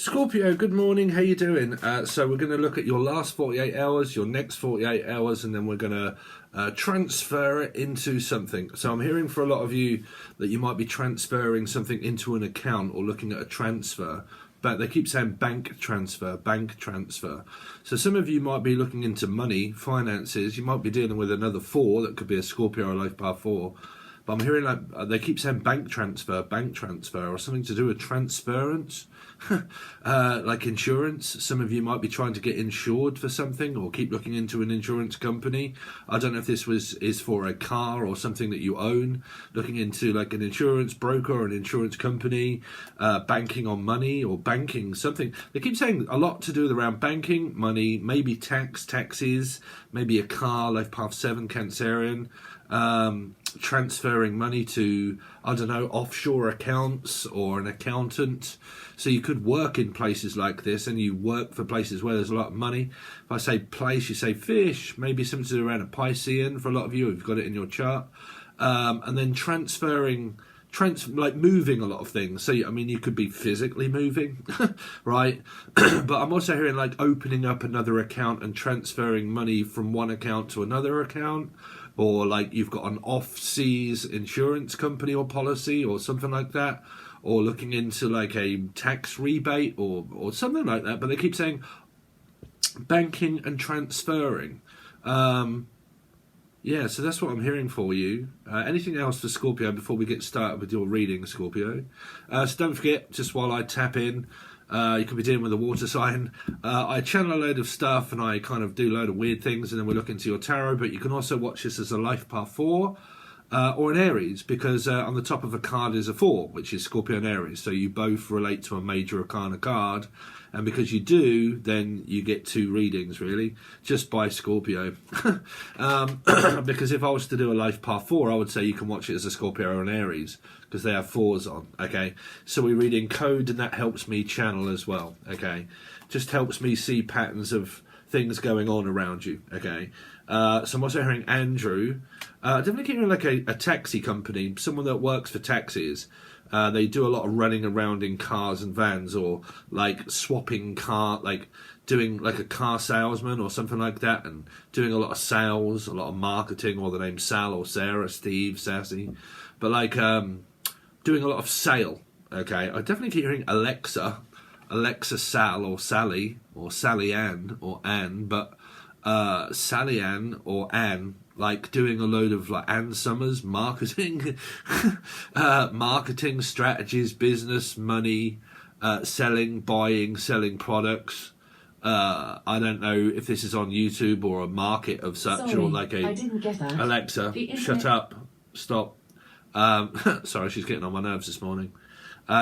Scorpio, good morning. How you doing? So we're going to look at your last 48 hours, your next 48 hours, and then we're going to transfer it into something. So I'm hearing for a lot of you that you might be transferring something into an account or looking at a transfer. But they keep saying bank transfer, bank transfer. So some of you might be looking into money, finances. You might be dealing with another 4. That could be a Scorpio or a life path 4. But I'm hearing like they keep saying bank transfer, or something to do with transference, like insurance. Some of you might be trying to get insured for something or keep looking into an insurance company. I don't know if this is for a car or something that you own, looking into like an insurance broker or an insurance company, banking on money or banking something. They keep saying a lot to do around banking, money, maybe taxes, maybe a car, life path 7, Cancerian. Transferring money to, I don't know, offshore accounts or an accountant. So you could work in places like this, and you work for places where there's a lot of money. If I say place, you say fish, maybe something to do around a Piscean for a lot of you who've got it in your chart. And then like moving a lot of things. So, I mean, you could be physically moving, right? But I'm also hearing like opening up another account and transferring money from one account to another account. Or like you've got an off-seas insurance company or policy or something like that. Or looking into like a tax rebate or something like that. But they keep saying banking and transferring. Yeah, so that's what I'm hearing for you. Anything else for Scorpio before we get started with your reading, Scorpio? So don't forget, just while I tap in, you could be dealing with a water sign. I channel a load of stuff and I kind of do a load of weird things, and then we look into your tarot. But you can also watch this as a life path 4 or an Aries, because on the top of a card is a 4, which is Scorpio and Aries. So you both relate to a major arcana card. And because you do, then you get 2 readings, really, just by Scorpio. Because if I was to do a life path 4, I would say you can watch it as a Scorpio or an Aries, because they have 4s on, okay? So we read in code, and that helps me channel as well, okay? Just helps me see patterns of things going on around you, okay? So I'm also hearing Andrew. Definitely hearing like a taxi company, someone that works for taxis. They do a lot of running around in cars and vans, or like swapping like doing like a car salesman or something like that, and doing a lot of sales, a lot of marketing, or the name's Sal or Sarah, Steve, Sassy, but like doing a lot of sale. Okay, I definitely keep hearing Alexa Sal or Sally or Sally Ann or Anne, but Sally Ann or Anne. Like doing a load of like Ann Summers marketing, marketing strategies, business, money, selling, buying, selling products. I don't know if this is on YouTube or a market of such. Sorry, or like I didn't get that. Alexa, shut up, stop. Sorry, she's getting on my nerves this morning.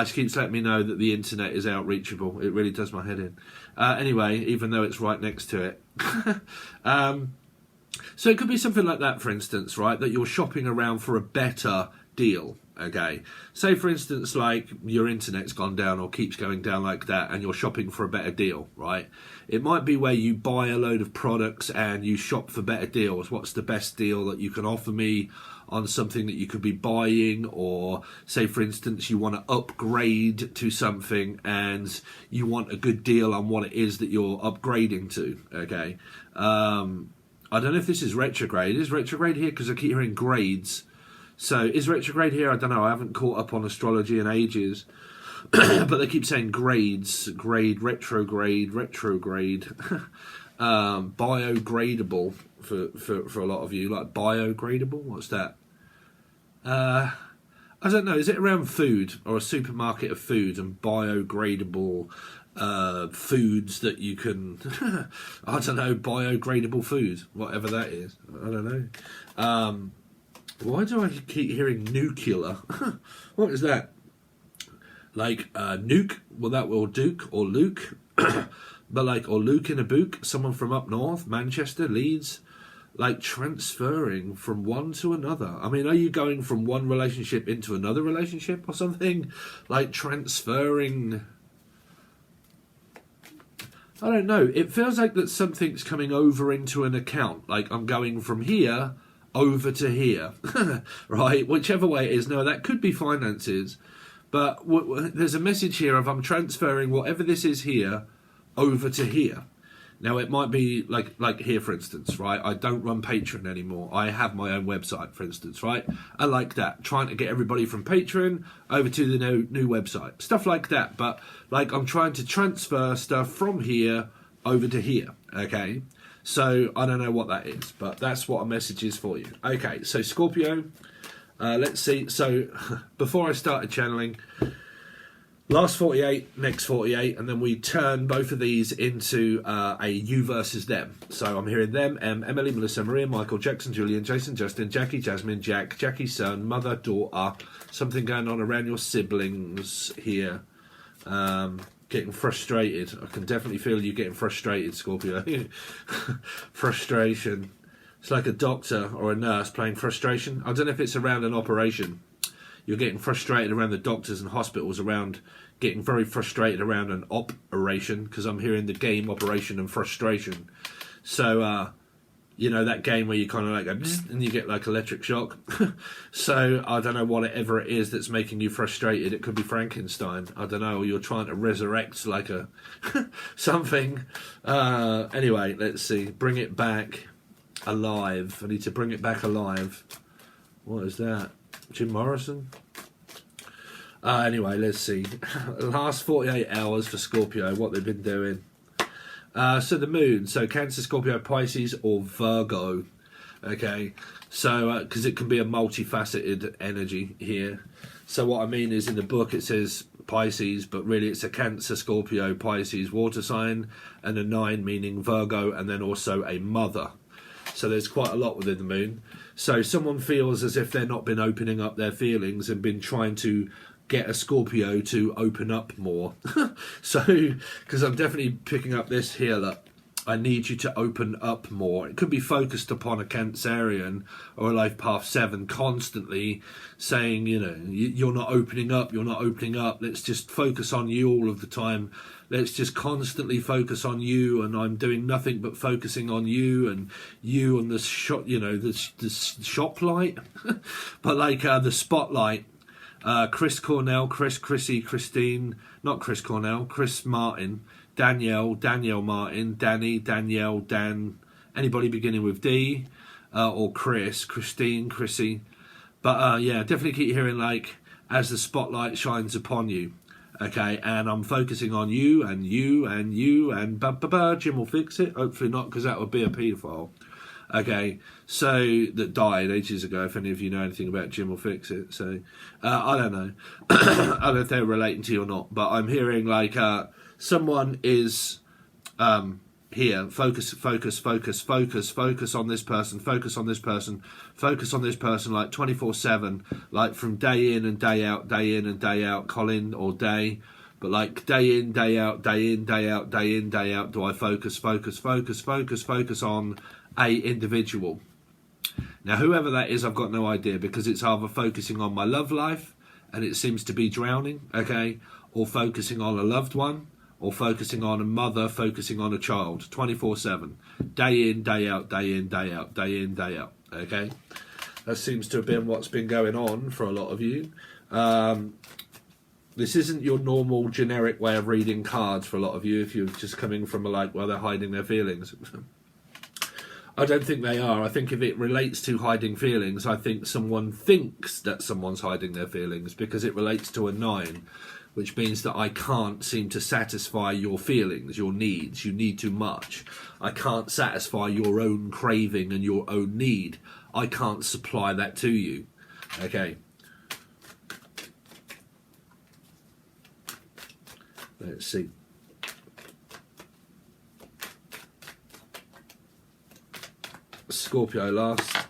She keeps letting me know that the internet is outreachable. It really does my head in. Anyway, even though it's right next to it. So it could be something like that, for instance, right? That you're shopping around for a better deal, okay? Say, for instance, like your internet's gone down or keeps going down like that, and you're shopping for a better deal, right? It might be where you buy a load of products and you shop for better deals. What's the best deal that you can offer me on something that you could be buying? Or say, for instance, you want to upgrade to something and you want a good deal on what it is that you're upgrading to, okay? I don't know if this is retrograde. Is retrograde here? Because I keep hearing grades. So is retrograde here? I don't know. I haven't caught up on astrology in ages. But they keep saying grades. Grade, retrograde. Biodegradable for a lot of you. Like biodegradable? What's that? I don't know. Is it around food or a supermarket of food and biodegradable foods that you can, I don't know, biodegradable food, whatever that is. I don't know. Why do I keep hearing nuclear? What is that? Like nuke? Well, that will Duke or Luke, but like, or Luke in a book. Someone from up north, Manchester, Leeds. Like transferring from one to another. I mean, are you going from one relationship into another relationship or something? Like transferring. I don't know. It feels like that something's coming over into an account. Like I'm going from here over to here, right? Whichever way it is. No, that could be finances. But there's a message here of I'm transferring whatever this is here over to here. Now, it might be like here, for instance, right? I don't run Patron anymore. I have my own website, for instance, right? I like that. Trying to get everybody from Patron over to the new website. Stuff like that. But, like, I'm trying to transfer stuff from here over to here, okay? So, I don't know what that is, but that's what a message is for you. Okay, so Scorpio, let's see. So, before I started channeling... Last 48, next 48, and then we turn both of these into a you versus them. So I'm hearing them, Emily, Melissa, Maria, Michael, Jackson, Julian, Jason, Justin, Jackie, Jasmine, Jack, Jackie's son, mother, daughter. Something going on around your siblings here. Getting frustrated. I can definitely feel you getting frustrated, Scorpio. Frustration. It's like a doctor or a nurse playing frustration. I don't know if it's around an operation. You're getting frustrated around the doctors and hospitals, around getting very frustrated around an operation, because I'm hearing the game Operation and Frustration. So, you know, that game where you kind of like go, and you get like electric shock. So, I don't know whatever it is that's making you frustrated. It could be Frankenstein. I don't know, or you're trying to resurrect like a something. Anyway, let's see. Bring it back alive. I need to bring it back alive. What is that? Jim Morrison? Anyway, let's see. Last 48 hours for Scorpio, what they've been doing. So the moon, so Cancer, Scorpio, Pisces, or Virgo. Okay, so because it can be a multifaceted energy here. So what I mean is in the book it says Pisces, but really it's a Cancer, Scorpio, Pisces water sign, and a 9 meaning Virgo, and then also a mother. So there's quite a lot within the moon. So someone feels as if they're not been opening up their feelings and been trying to get a Scorpio to open up more. So, because I'm definitely picking up this here, look, I need you to open up more. It could be focused upon a Cancerian or a life path 7 constantly saying, you know, you're not opening up, you're not opening up. Let's just focus on you all of the time. Let's just constantly focus on you, and I'm doing nothing but focusing on you and the shot, you know, the shop light, but like the spotlight. Chris Cornell, Chrissy, Christine, not Chris Cornell, Chris Martin, Danielle Martin, Danny, Danielle, Dan, anybody beginning with D, or Chris, Christine, Chrissy. But yeah, definitely keep hearing like, as the spotlight shines upon you. Okay, and I'm focusing on you and you and you and Jim will fix it. Hopefully not, because that would be a paedophile. Okay, so that died ages ago. If any of you know anything about Jim will fix it, so I don't know. I don't know if they're relating to you or not, but I'm hearing like someone is here. Focus on this person. Focus on this person. Focus on this person. Like 24/7, like from day in and day out, day in and day out. Colin or Day, but like day in, day out, day in, day out, day in, day out. Do I focus on a individual? Now, whoever that is, I've got no idea, because it's either focusing on my love life, and it seems to be drowning, okay, or focusing on a loved one, or focusing on a mother, focusing on a child, 24/7, day in, day out, day in, day out, day in, day out, okay? That seems to have been what's been going on for a lot of you. This isn't your normal generic way of reading cards for a lot of you, if you're just coming from a like, well, they're hiding their feelings. I don't think they are. I think if it relates to hiding feelings, I think someone thinks that someone's hiding their feelings, because it relates to a 9, which means that I can't seem to satisfy your feelings, your needs. You need too much. I can't satisfy your own craving and your own need. I can't supply that to you. Okay. Let's see. Scorpio last.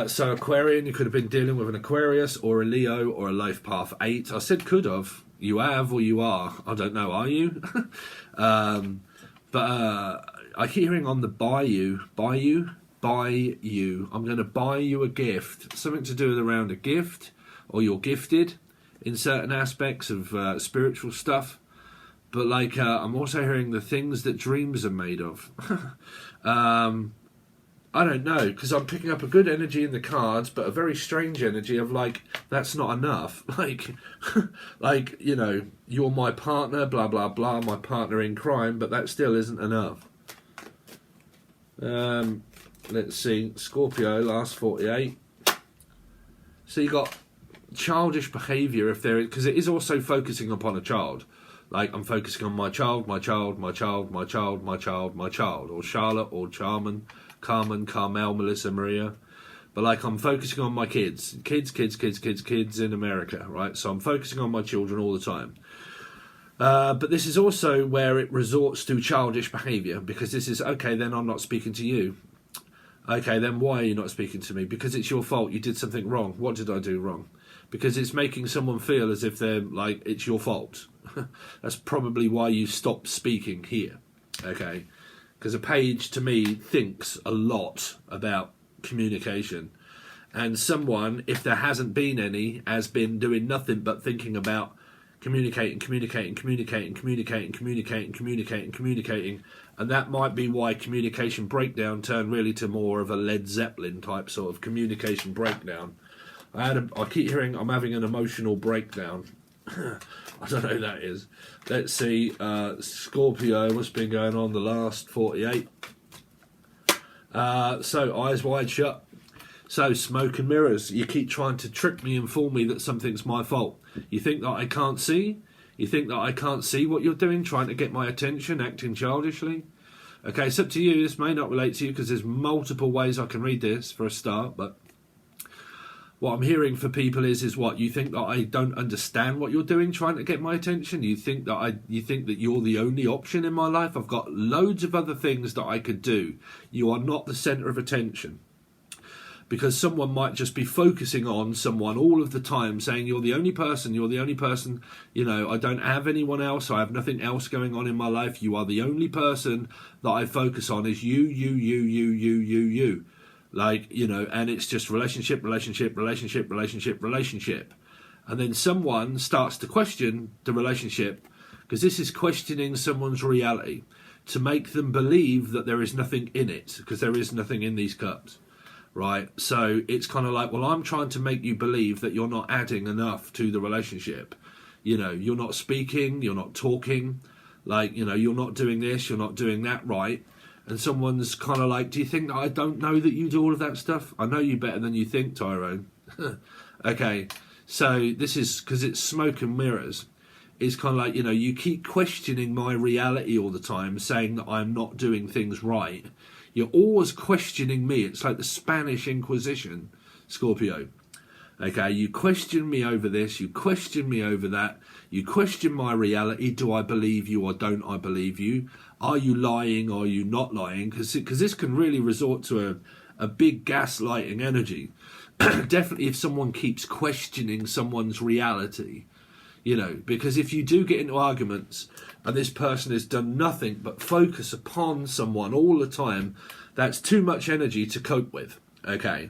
So Aquarian, you could have been dealing with an Aquarius or a Leo or a life path 8. I said could have. You have or you are. I don't know. Are you? I'm hearing on the buy you. I'm going to buy you a gift. Something to do with around a gift, or you're gifted in certain aspects of spiritual stuff. But like, I'm also hearing the things that dreams are made of. I don't know, because I'm picking up a good energy in the cards, but a very strange energy of like, that's not enough. Like, like, you know, you're my partner, blah, blah, blah, my partner in crime, but that still isn't enough. Let's see, Scorpio, last 48. So you got childish behaviour if there is, because it is also focusing upon a child. Like, I'm focusing on my child, my child, my child, my child, my child, my child, or Charlotte, or Carmen, Carmel, Melissa, Maria. But like, I'm focusing on my kids in America, right? So I'm focusing on my children all the time. But this is also where it resorts to childish behaviour, because this is, okay, then I'm not speaking to you. Okay, then why are you not speaking to me? Because it's your fault, you did something wrong. What did I do wrong? Because it's making someone feel as if they're like, it's your fault. That's probably why you stopped speaking here, okay? Because a page, to me, thinks a lot about communication. And someone, if there hasn't been any, has been doing nothing but thinking about communicating. And that might be why communication breakdown turned really to more of a Led Zeppelin type sort of communication breakdown. I keep hearing I'm having an emotional breakdown. I don't know who that is. Let's see, Scorpio, what's been going on the last 48? So, eyes wide shut. So, smoke and mirrors. You keep trying to trick me and fool me that something's my fault. You think that I can't see? You think that I can't see what you're doing, trying to get my attention, acting childishly? Okay, it's up to you. This may not relate to you because there's multiple ways I can read this for a start, but what I'm hearing for people is what you think that I don't understand what you're doing, trying to get my attention. You think that you're the only option in my life. I've got loads of other things that I could do. You are not the centre of attention, because someone might just be focusing on someone all of the time, saying you're the only person. You're the only person. You know, I don't have anyone else. I have nothing else going on in my life. You are the only person that I focus on. Is you. Like, you know, and it's just relationship. And then someone starts to question the relationship, because this is questioning someone's reality to make them believe that there is nothing in it, because there is nothing in these cups, right? So it's kind of like, well, I'm trying to make you believe that you're not adding enough to the relationship. You know, you're not speaking, you're not talking, like, you know, you're not doing this, you're not doing that right. And someone's kind of like, do you think that I don't know that you do all of that stuff? I know you better than you think, Tyrone. Okay, so this is, because it's smoke and mirrors, it's kind of like, you know, you keep questioning my reality all the time, saying that I'm not doing things right. You're always questioning me. It's like the Spanish Inquisition, Scorpio. Okay, you question me over this, you question me over that, you question my reality. Do I believe you or don't I believe you? Are you lying or are you not lying? Because this can really resort to a big gaslighting energy. Definitely if someone keeps questioning someone's reality, you know, because if you do get into arguments and this person has done nothing but focus upon someone all the time, that's too much energy to cope with, okay?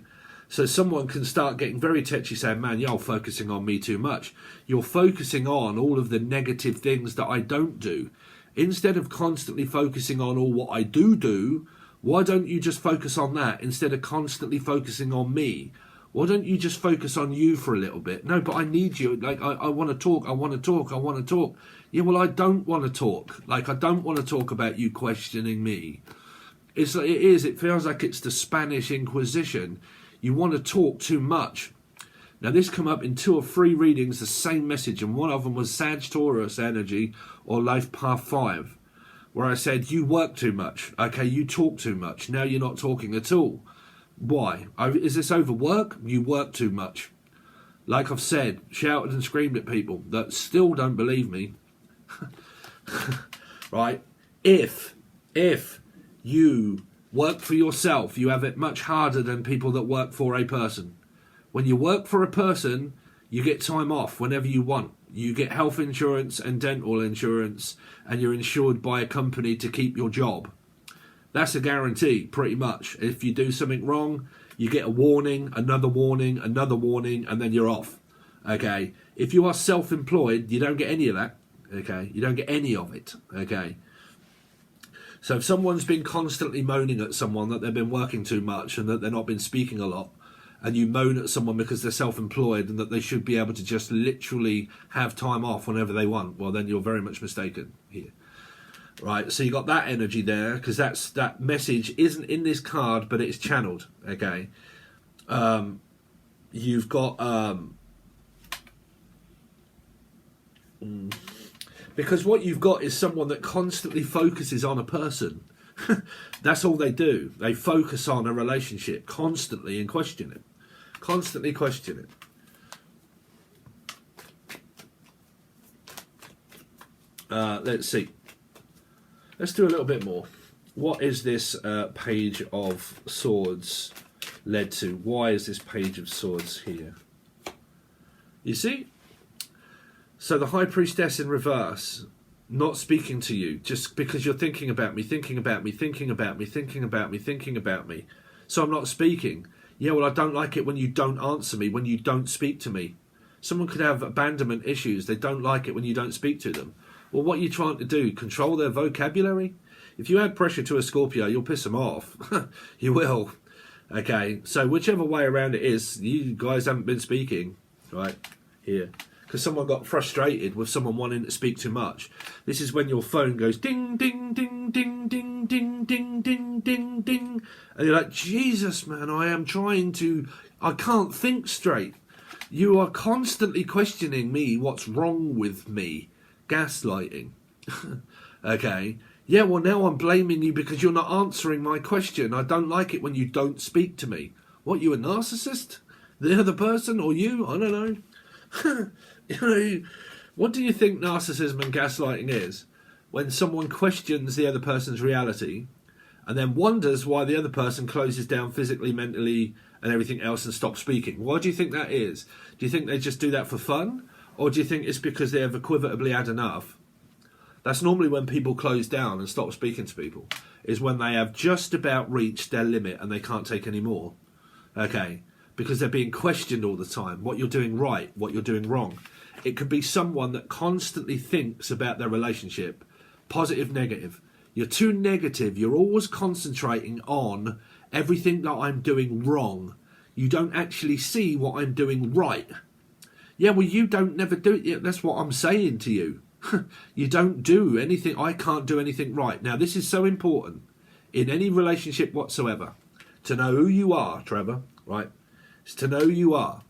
So someone can start getting very touchy, saying, man, you're focusing on me too much. You're focusing on all of the negative things that I don't do. Instead of constantly focusing on all what I do, why don't you just focus on that instead of constantly focusing on me? Why don't you just focus on you for a little bit? No, but I need you. Like, I want to talk. I want to talk. I want to talk. Yeah, well, I don't want to talk. Like, I don't want to talk about you questioning me. It feels like it's the Spanish Inquisition. You want to talk too much. Now, this come up in 2 or 3 readings, the same message, and one of them was Sagittarius energy or Life Path 5, where I said, you work too much. Okay, you talk too much. Now you're not talking at all. Why? Is this overwork? You work too much. Like I've said, shouted and screamed at people that still don't believe me. Right? If you work for yourself, you have it much harder than people that work for a person. When you work for a person, you get time off whenever you want. You get health insurance and dental insurance, and you're insured by a company to keep your job. That's a guarantee, pretty much. If you do something wrong, you get a warning, another warning, another warning, and then you're off. Okay? If you are self-employed, you don't get any of that. Okay? You don't get any of it. Okay? So if someone's been constantly moaning at someone that they've been working too much and that they're not been speaking a lot, and you moan at someone because they're self-employed and that they should be able to just literally have time off whenever they want, well, then you're very much mistaken here. Right, so you got that energy there, because that message isn't in this card, but it's channeled, okay? You've got... because what you've got is someone that constantly focuses on a person. That's all they do. They focus on a relationship constantly and question it. Constantly question it. Let's see. Let's do a little bit more. What is this Page of Swords led to? Why is this Page of Swords here? You see? So the High Priestess in reverse, not speaking to you, just because you're thinking about me, thinking about me, thinking about me, thinking about me, thinking about me. So I'm not speaking. Yeah, well, I don't like it when you don't answer me, when you don't speak to me. Someone could have abandonment issues. They don't like it when you don't speak to them. Well, what are you trying to do? Control their vocabulary? If you add pressure to a Scorpio, you'll piss them off. You will. Okay, so whichever way around it is, you guys haven't been speaking, right, here. Because someone got frustrated with someone wanting to speak too much. This is when your phone goes ding, ding, ding, ding, ding, ding, ding, ding, ding, ding. And you're like, Jesus, man, I can't think straight. You are constantly questioning me, what's wrong with me. Gaslighting. Okay. Yeah, well, now I'm blaming you because you're not answering my question. I don't like it when you don't speak to me. What, you a narcissist? The other person or you? I don't know. You know, what do you think narcissism and gaslighting is? When someone questions the other person's reality and then wonders why the other person closes down physically, mentally and everything else and stops speaking. Why do you think that is? Do you think they just do that for fun? Or do you think it's because they have equivotably had enough? That's normally when people close down and stop speaking to people, is when they have just about reached their limit and they can't take any more. Okay, because they're being questioned all the time, what you're doing right, what you're doing wrong. It could be someone that constantly thinks about their relationship, positive, negative. You're too negative. You're always concentrating on everything that I'm doing wrong. You don't actually see what I'm doing right. Yeah, well, you don't never do it. Yeah, that's what I'm saying to you. You don't do anything. I can't do anything right. Now, this is so important in any relationship whatsoever. To know who you are, Trevor, right? It's to know who you are.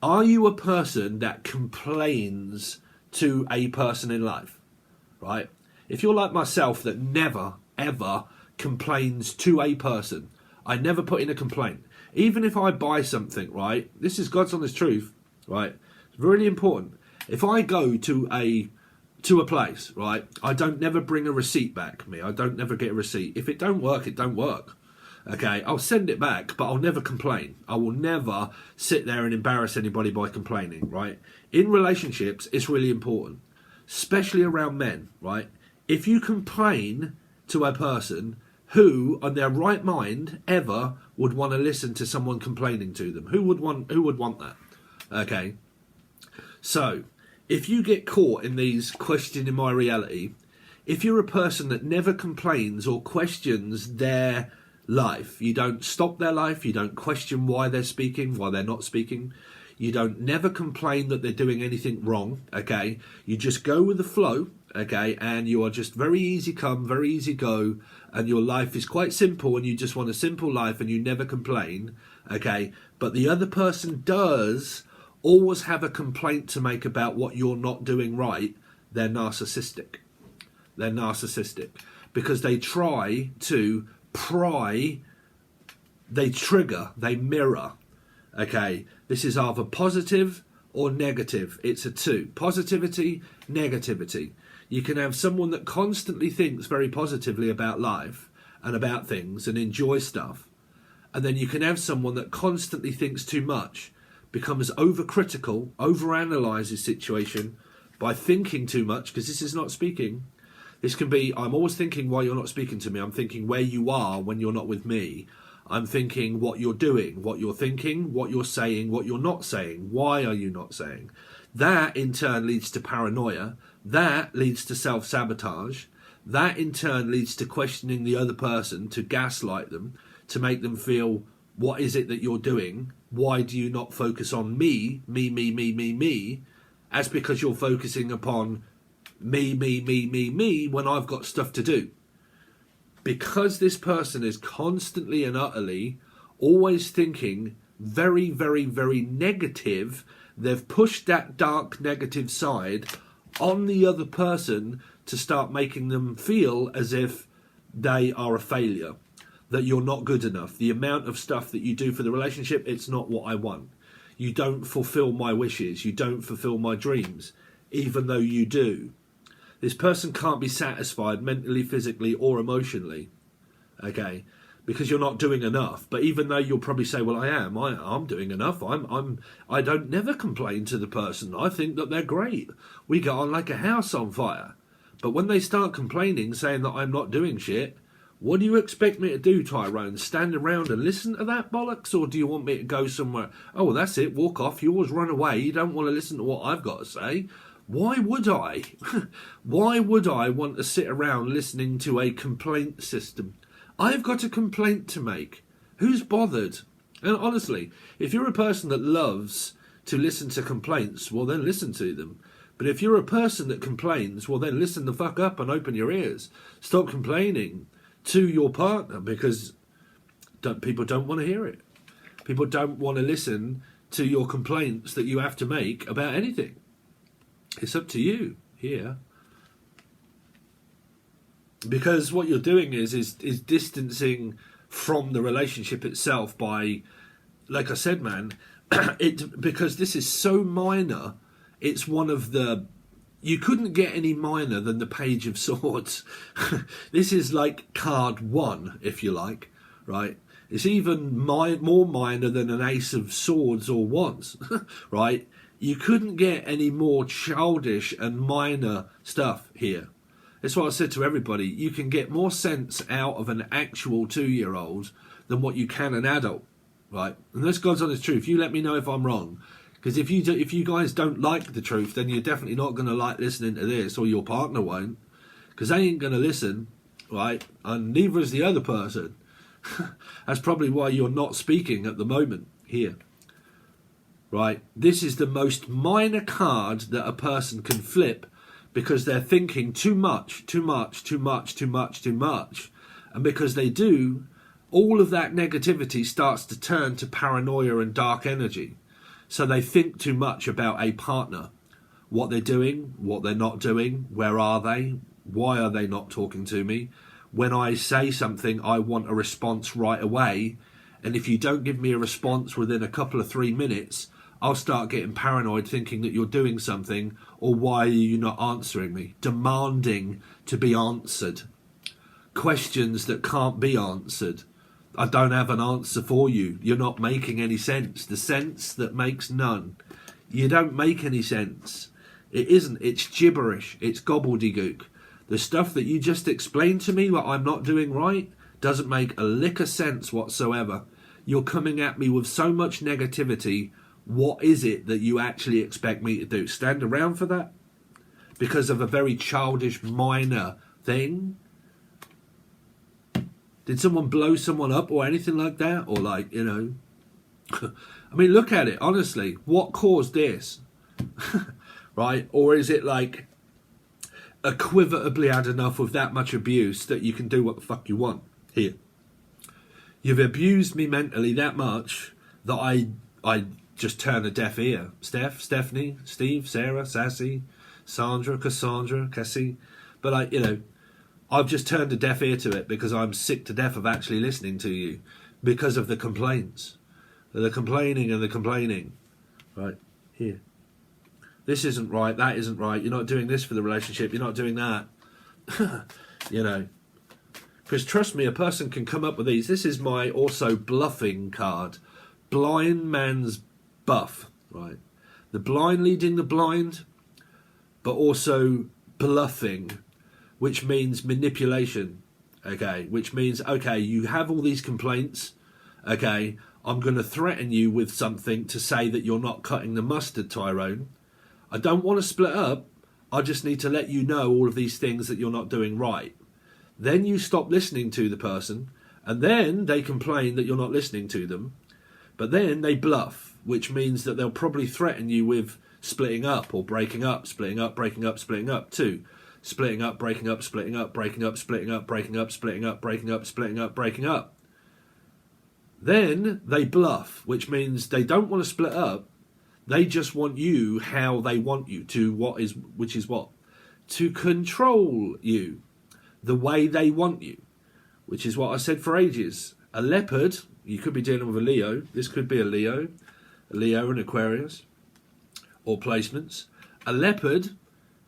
Are you a person that complains to a person in life, right? If you're like myself that never, ever complains to a person, I never put in a complaint. Even if I buy something, right? This is God's honest truth, right? It's really important. If I go to a place, right, I don't never bring a receipt back. I don't never get a receipt. If it don't work, it don't work. Okay, I'll send it back, but I'll never complain. I will never sit there and embarrass anybody by complaining, right? In relationships, it's really important, especially around men, right? If you complain to a person, who on their right mind ever would want to listen to someone complaining to them? Who would want that? Okay, so if you get caught in these questioning my reality, if you're a person that never complains or questions their life, you don't stop their life, you don't question why they're speaking, why they're not speaking, you don't never complain that they're doing anything wrong, okay, you just go with the flow, okay, and you are just very easy come, very easy go, and your life is quite simple and you just want a simple life and you never complain, okay, but the other person does always have a complaint to make about what you're not doing right, they're narcissistic. They're narcissistic because they try to pry, they trigger, they mirror. Okay, this is either positive or negative. It's a two. Positivity, negativity. You can have someone that constantly thinks very positively about life and about things and enjoys stuff. And then you can have someone that constantly thinks too much, becomes overcritical, overanalyzes situation by thinking too much, because this is not speaking. This can be, I'm always thinking why you're not speaking to me. I'm thinking where you are when you're not with me. I'm thinking what you're doing, what you're thinking, what you're saying, what you're not saying. Why are you not saying? That in turn leads to paranoia. That leads to self-sabotage. That in turn leads to questioning the other person, to gaslight them, to make them feel, what is it that you're doing? Why do you not focus on me, me? As because you're focusing upon me, when I've got stuff to do. Because this person is constantly and utterly always thinking very, very, very negative, they've pushed that dark negative side on the other person to start making them feel as if they are a failure, that you're not good enough. The amount of stuff that you do for the relationship, it's not what I want. You don't fulfill my wishes. You don't fulfill my dreams, even though you do. This person can't be satisfied mentally, physically, or emotionally, okay, because you're not doing enough. But even though you'll probably say, well, I am. I'm doing enough. I don't never complain to the person. I think that they're great. We get on like a house on fire. But when they start complaining, saying that I'm not doing shit, what do you expect me to do, Tyrone? Stand around and listen to that bollocks? Or do you want me to go somewhere? Oh, well, that's it. Walk off. You always run away. You don't want to listen to what I've got to say. Why would I? Why would I want to sit around listening to a complaint system? I've got a complaint to make. Who's bothered? And honestly, if you're a person that loves to listen to complaints, well, then listen to them. But if you're a person that complains, well, then listen the fuck up and open your ears. Stop complaining to your partner, because people don't want to hear it. People don't want to listen to your complaints that you have to make about anything. It's up to you here. Because what you're doing is distancing from the relationship itself by, like I said, man, because this is so minor, it's one of the... You couldn't get any minor than the Page of Swords. This is like card 1, if you like, right? It's even more minor than an Ace of Swords or Wands, right? You couldn't get any more childish and minor stuff here. That's what I said to everybody. You can get more sense out of an actual 2-year-old than what you can an adult, right? And that's God's honest truth. You let me know if I'm wrong. Because if you guys don't like the truth, then you're definitely not going to like listening to this, or your partner won't. Because they ain't going to listen, right? And neither is the other person. That's probably why you're not speaking at the moment here. Right? This is the most minor card that a person can flip, because they're thinking too much. And because they do, all of that negativity starts to turn to paranoia and dark energy. So they think too much about a partner. What they're doing, what they're not doing, where are they, why are they not talking to me? When I say something, I want a response right away. And if you don't give me a response within a couple of 3 minutes, I'll start getting paranoid, thinking that you're doing something, or why are you not answering me? Demanding to be answered. Questions that can't be answered. I don't have an answer for you. You're not making any sense. The sense that makes none. You don't make any sense. It isn't. It's gibberish. It's gobbledygook. The stuff that you just explained to me, what I'm not doing right, doesn't make a lick of sense whatsoever. You're coming at me with so much negativity. What is it that you actually expect me to do? Stand around for that? Because of a very childish, minor thing? Did someone blow someone up or anything like that? Or like, you know... I mean, look at it, honestly. What caused this? Right? Or is it like equivalently had enough with that much abuse that you can do what the fuck you want? Here. You've abused me mentally that much that I just turn a deaf ear. Stephanie, Steve, Sarah, Sassy, Sandra, Cassandra, Cassie. But like, you know, I've just turned a deaf ear to it because I'm sick to death of actually listening to you because of the complaints. The complaining and the complaining. Right, here. This isn't right, that isn't right. You're not doing this for the relationship, you're not doing that. You know. Because trust me, a person can come up with these. This is my also bluffing card. Blind man's buff, right? The blind leading the blind, but also bluffing, which means manipulation, okay? Which means, okay, you have all these complaints, okay? I'm going to threaten you with something to say that you're not cutting the mustard, Tyrone. I don't want to split up. I just need to let you know all of these things that you're not doing right. Then you stop listening to the person, and then they complain that you're not listening to them. But then they bluff, which means that they'll probably threaten you with splitting up or breaking up, splitting up, breaking up, splitting up too. Splitting up, breaking up, splitting up, breaking up, splitting up, breaking up, splitting up, breaking up, splitting up, breaking up. Then they bluff, which means they don't want to split up. They just want you how they want you to, which is what? To control you the way they want you, which is what I said for ages. A leopard, you could be dealing with a Leo. This could be a Leo and Aquarius, or placements. A leopard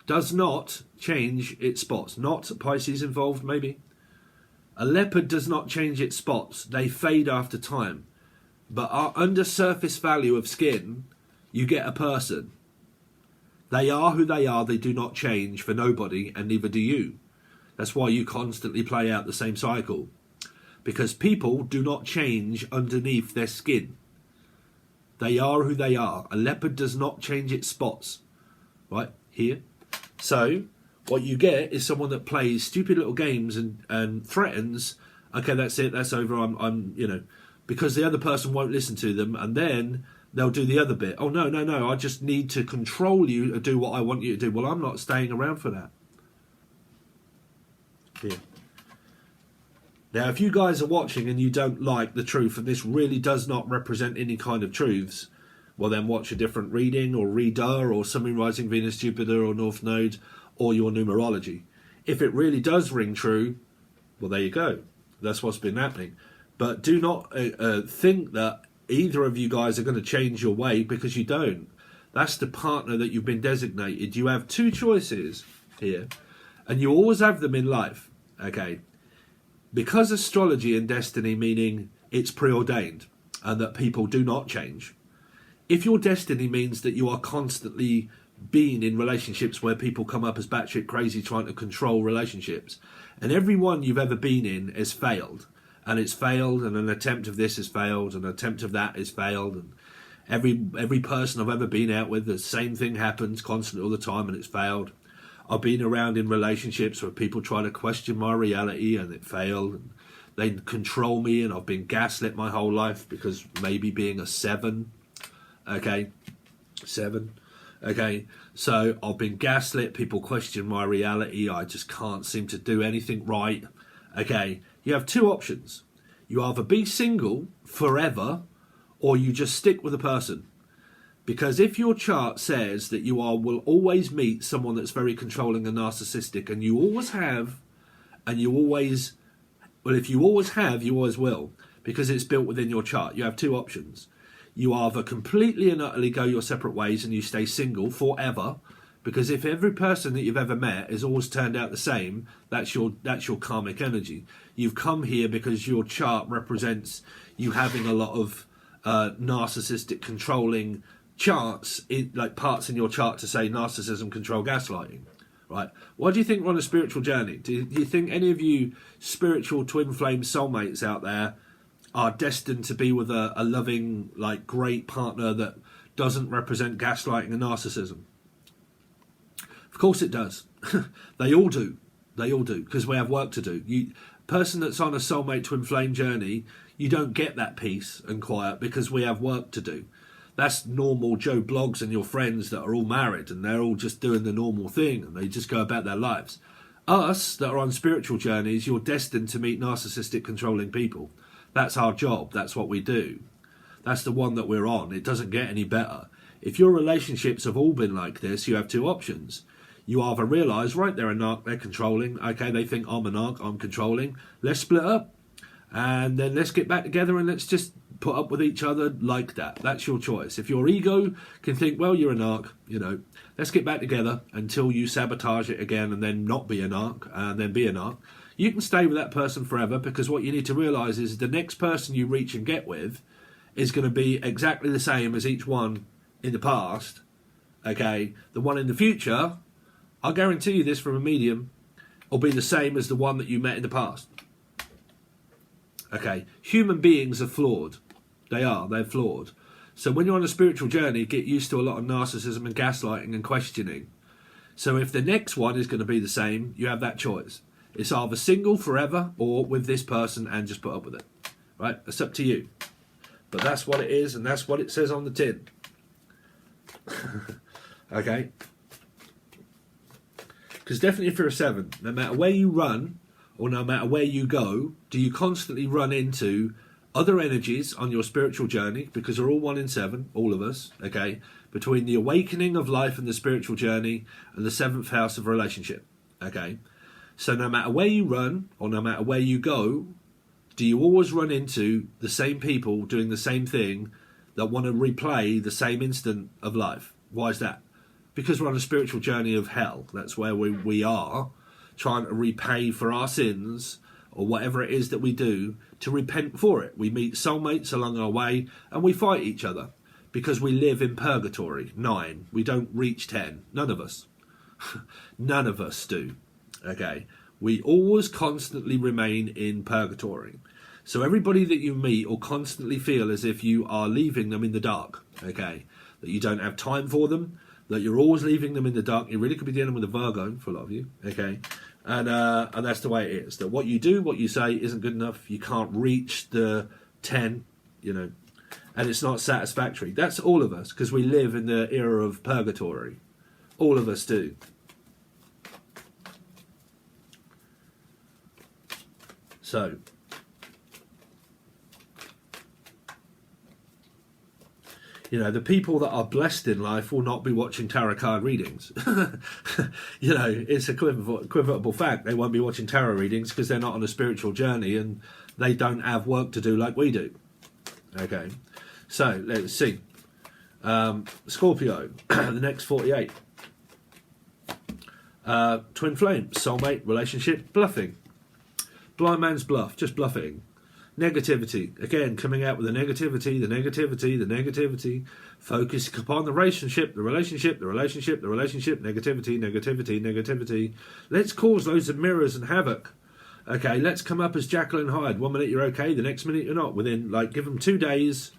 does not change its spots. Not Pisces involved, maybe. A leopard does not change its spots. They fade after time. But our under surface value of skin, you get a person. They are who they are. They do not change for nobody, and neither do you. That's why you constantly play out the same cycle. Because people do not change underneath their skin. They are who they are. A leopard does not change its spots. Right? Here. So, what you get is someone that plays stupid little games and threatens, okay, that's it, that's over, I'm because the other person won't listen to them, and then they'll do the other bit. Oh, no, I just need to control you to do what I want you to do. Well, I'm not staying around for that. Here. Now, if you guys are watching and you don't like the truth, and this really does not represent any kind of truths, well, then watch a different reading or reader or Sun, Moon, Rising, Venus, Jupiter or North Node or your numerology. If it really does ring true, well, there you go. That's what's been happening. But do not think that either of you guys are going to change your way, because you don't. That's the partner that you've been designated. You have two choices here, and you always have them in life, okay? Because astrology and destiny, meaning it's preordained and that people do not change. If your destiny means that you are constantly being in relationships where people come up as batshit crazy trying to control relationships, and every one you've ever been in has failed, and it's failed, and an attempt of this has failed, and an attempt of that has failed, and every person I've ever been out with, the same thing happens constantly all the time, and it's failed. I've been around in relationships where people try to question my reality, and it failed, and they control me, and I've been gaslit my whole life because maybe being a 7. Okay, 7. Okay, so I've been gaslit, people question my reality, I just can't seem to do anything right. Okay, you have two options. You either be single forever, or you just stick with a person. Because if your chart says that you will always meet someone that's very controlling and narcissistic, and you always have, and you always, well, if you always have, you always will, because it's built within your chart. You have two options. You either completely and utterly go your separate ways and you stay single forever, because if every person that you've ever met has always turned out the same, that's your karmic energy. You've come here because your chart represents you having a lot of narcissistic, controlling charts, like parts in your chart to say narcissism, control, gaslighting. Right? Why do you think we're on a spiritual journey? Do you think any of you spiritual twin flame soulmates out there are destined to be with a loving, like, great partner that doesn't represent gaslighting and narcissism? Of course it does. They all do. They all do, because we have work to do. Person that's on a soulmate twin flame journey, you don't get that peace and quiet because we have work to do. That's normal Joe Blogs and your friends that are all married and they're all just doing the normal thing and they just go about their lives. Us that are on spiritual journeys, you're destined to meet narcissistic, controlling people. That's our job. That's what we do. That's the one that we're on. It doesn't get any better. If your relationships have all been like this, you have two options. You either realise, right, they're a narc, they're controlling. Okay, they think I'm a narc, I'm controlling. Let's split up. And then let's get back together and let's just put up with each other like that. That's your choice. If your ego can think, well, you're a narc, let's get back together until you sabotage it again and then not be a narc and then be a narc. You can stay with that person forever, because what you need to realise is the next person you reach and get with is going to be exactly the same as each one in the past. Okay, the one in the future, I'll guarantee you this from a medium, will be the same as the one that you met in the past. Okay, human beings are flawed. They're flawed. So when you're on a spiritual journey, get used to a lot of narcissism and gaslighting and questioning. So if the next one is going to be the same, you have that choice. It's either single forever or with this person and just put up with it. Right? It's up to you. But that's what it is, and that's what it says on the tin. Okay? Because definitely if you're a 7, no matter where you run or no matter where you go, do you constantly run into other energies on your spiritual journey? Because we're all 1 in 7, all of us, okay? Between the awakening of life and the spiritual journey and the 7th house of relationship, okay? So no matter where you run or no matter where you go, do you always run into the same people doing the same thing that want to replay the same instant of life? Why is that? Because we're on a spiritual journey of hell. That's where we are, trying to repay for our sins or whatever it is that we do, to repent for it. We meet soulmates along our way and we fight each other because we live in purgatory. 9. We don't reach 10. None of us. None of us do. Okay? We always constantly remain in purgatory. So everybody that you meet will constantly feel as if you are leaving them in the dark. Okay? That you don't have time for them, that you're always leaving them in the dark. You really could be dealing with a Virgo for a lot of you. Okay? And that's the way it is. That what you do, what you say isn't good enough. You can't reach the 10, you know, and it's not satisfactory. That's all of us, because we live in the era of purgatory. All of us do. So, you know, the people that are blessed in life will not be watching tarot card readings. You know, it's a equivocal fact. They won't be watching tarot readings because they're not on a spiritual journey and they don't have work to do like we do. Okay, so let's see. Scorpio, the next 48. Twin flame, soulmate, relationship, bluffing. Blind man's bluff, just bluffing. Negativity, again, coming out with the negativity, the negativity, the negativity. Focus upon the relationship, the relationship, the relationship, the relationship, negativity, negativity, negativity. Let's cause loads of mirrors and havoc. Okay, let's come up as Jekyll and Hyde. 1 minute you're okay, the next minute you're not. Within, like, give them 2 days.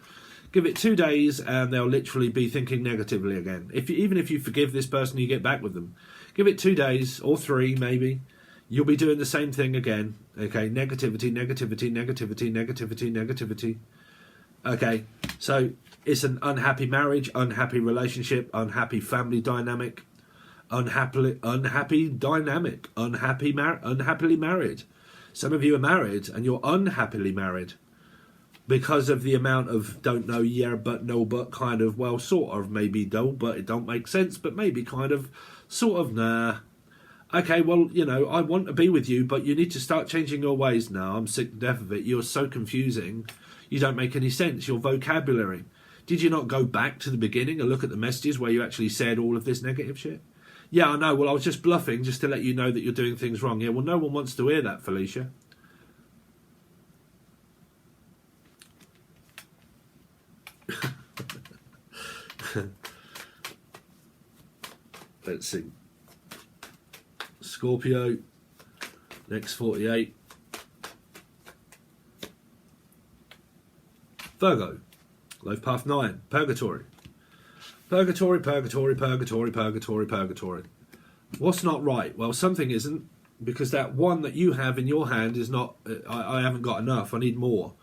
Give it 2 days and they'll literally be thinking negatively again. Even if you forgive this person, you get back with them. Give it 2 days, or 3 maybe. You'll be doing the same thing again. Okay, negativity, negativity, negativity, negativity, negativity. Okay, so it's an unhappy marriage, unhappy relationship, unhappy family dynamic, unhappily married. Some of you are married and you're unhappily married because of the amount of don't know, yeah, but no, but kind of, well, sort of, maybe no, but it don't make sense, but maybe kind of, sort of, nah. Okay, well, you know, I want to be with you, but you need to start changing your ways now. I'm sick to death of it. You're so confusing. You don't make any sense. Your vocabulary. Did you not go back to the beginning and look at the messages where you actually said all of this negative shit? Yeah, I know. Well, I was just bluffing just to let you know that you're doing things wrong. Yeah, well, no one wants to hear that, Felicia. Let's see. Scorpio, next 48. Virgo, life path 9, purgatory. Purgatory, purgatory, purgatory, purgatory, purgatory. What's not right? Well, something isn't, because that one that you have in your hand is not, I haven't got enough, I need more.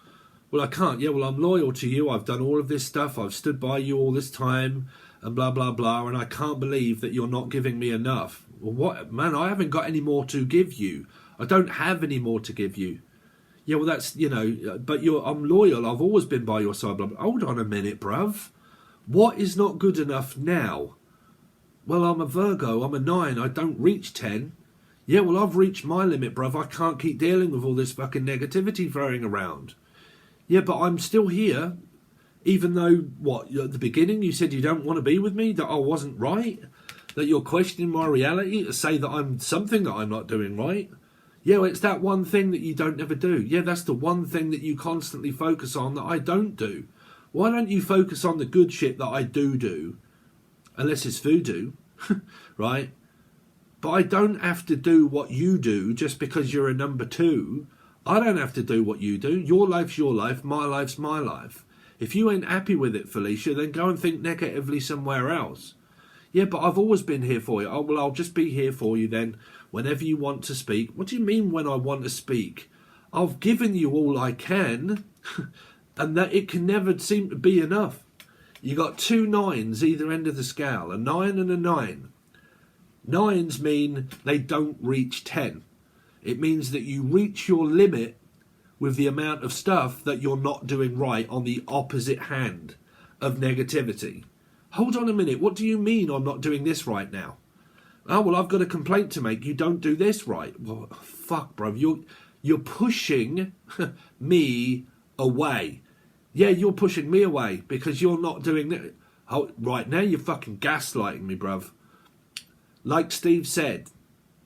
Well, I can't. Yeah, well, I'm loyal to you, I've done all of this stuff, I've stood by you all this time, and blah, blah, blah, and I can't believe that you're not giving me enough. Well, what, man, I haven't got any more to give you. I don't have any more to give you. Yeah, well, that's, you know, but I'm loyal. I've always been by your side. Blah, blah. Hold on a minute, bruv. What is not good enough now? Well, I'm a Virgo. I'm a 9. I don't reach 10. Yeah, well, I've reached my limit, bruv. I can't keep dealing with all this fucking negativity throwing around. Yeah, but I'm still here. Even though, what, at the beginning you said you don't want to be with me? That I wasn't right? That you're questioning my reality to say that I'm something that I'm not doing right? Yeah, well, it's that one thing that you don't ever do. Yeah, that's the one thing that you constantly focus on that I don't do. Why don't you focus on the good shit that I do? Unless it's voodoo, right? But I don't have to do what you do just because you're a number 2. I don't have to do what you do. Your life's your life, my life's my life. If you ain't happy with it, Felicia, then go and think negatively somewhere else. Yeah, but I've always been here for you. Oh, well, I'll just be here for you then whenever you want to speak. What do you mean when I want to speak? I've given you all I can, and that it can never seem to be enough. You got 2 9s either end of the scale, a 9 and a 9. 9s mean they don't reach 10. It means that you reach your limit with the amount of stuff that you're not doing right on the opposite hand of negativity. Hold on a minute, what do you mean I'm not doing this right now? Oh, well, I've got a complaint to make. You don't do this right. Well, fuck, bro. You're pushing me away. Yeah, you're pushing me away because you're not doing that. Oh, right, now you're fucking gaslighting me, bruv. Like Steve said,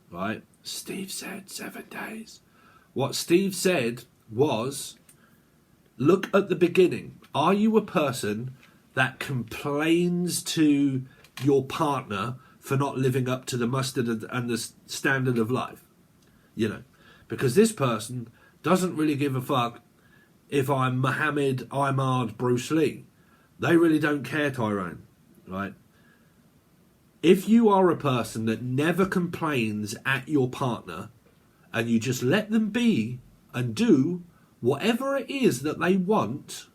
right? Steve said 7 days. What Steve said was, look at the beginning. Are you a person that complains to your partner for not living up to the mustard and the standard of life? You know, because this person doesn't really give a fuck if I'm Muhammad, Ahmad, Bruce Lee. They really don't care, Tyrone, right? If you are a person that never complains at your partner and you just let them be and do whatever it is that they want,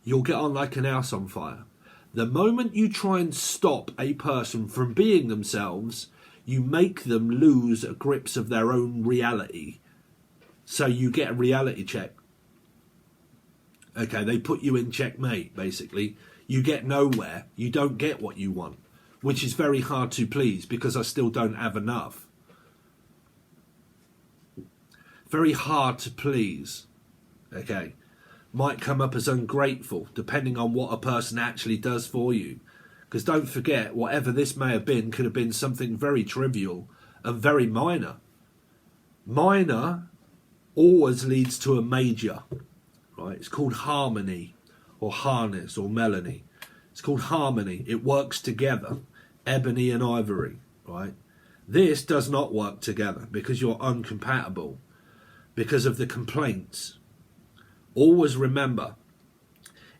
you'll get on like an house on fire. The moment you try and stop a person from being themselves, you make them lose a grips of their own reality. So you get a reality check. Okay, they put you in checkmate, basically. You get nowhere. You don't get what you want, which is very hard to please because I still don't have enough. Very hard to please. Okay. Might come up as ungrateful, depending on what a person actually does for you. Because don't forget, whatever this may have been could have been something very trivial and very minor. Minor always leads to a major. Right? It's called harmony or harness or melody. It's called harmony. It works together. Ebony and ivory. Right? This does not work together because you're uncompatible. Because of the complaints. Always remember,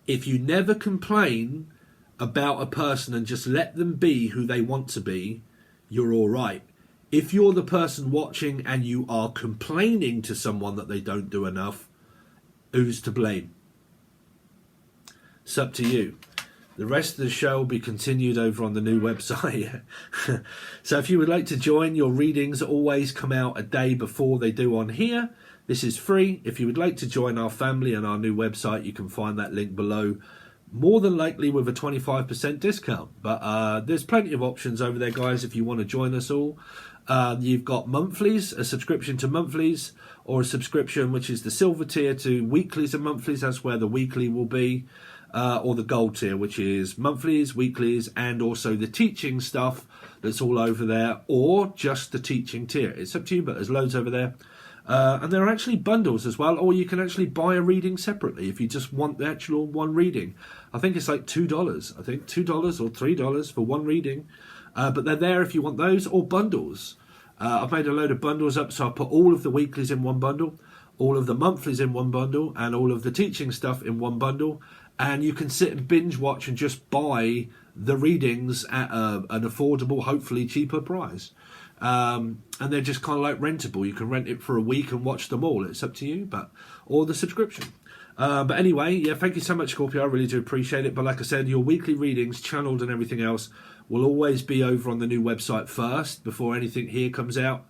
if you never complain about a person and just let them be who they want to be, you're all right. If you're the person watching and you are complaining to someone that they don't do enough, who's to blame? It's up to you. The rest of the show will be continued over on the new website. So if you would like to join, your readings always come out a day before they do on here. This is free. If you would like to join our family and our new website, you can find that link below. More than likely with a 25% discount. But there's plenty of options over there, guys, if you want to join us all. You've got monthlies, a subscription to monthlies, or a subscription which is the silver tier to weeklies and monthlies. That's where the weekly will be. Or the gold tier, which is monthlies, weeklies, and also the teaching stuff that's all over there, or just the teaching tier. It's up to you, but there's loads over there. And there are actually bundles as well, or you can actually buy a reading separately if you just want the actual one reading. I think it's like $2. I think $2 or $3 for one reading. But they're there if you want those, or bundles. I've made a load of bundles up, so I put all of the weeklies in one bundle, all of the monthlies in one bundle, and all of the teaching stuff in one bundle. And you can sit and binge watch and just buy the readings at an affordable, hopefully cheaper price. And they're just kind of like rentable. You can rent it for a week and watch them all. It's up to you, or the subscription. But anyway, yeah, thank you so much, Scorpio. I really do appreciate it. But like I said, your weekly readings, channeled and everything else, will always be over on the new website first before anything here comes out.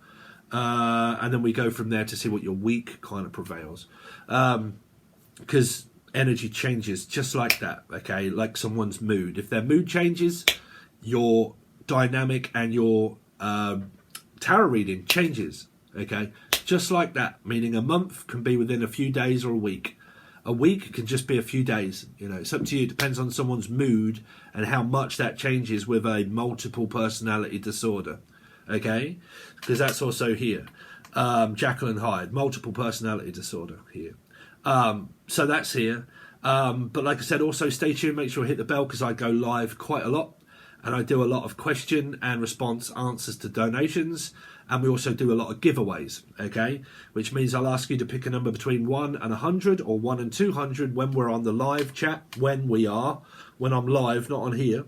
And then we go from there to see what your week kind of prevails. Because energy changes just like that, okay? Like someone's mood. If their mood changes, your dynamic and your tarot reading changes, okay? Just like that, meaning a month can be within a few days or a week. A week can just be a few days. You know, it's up to you. It depends on someone's mood and how much that changes with a multiple personality disorder, okay? Because that's also here. Jekyll and Hyde, multiple personality disorder here. So that's here. But like I said, also stay tuned. Make sure you hit the bell because I go live quite a lot. And I do a lot of question and response answers to donations. And we also do a lot of giveaways, okay? Which means I'll ask you to pick a number between 1 and 100 or 1 and 200 when we're on the live chat, when I'm live, not on here.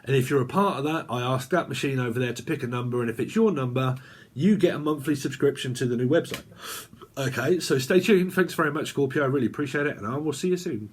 And if you're a part of that, I ask that machine over there to pick a number, and if it's your number, you get a monthly subscription to the new website. Okay, so stay tuned. Thanks very much, Scorpio. I really appreciate it, and I will see you soon.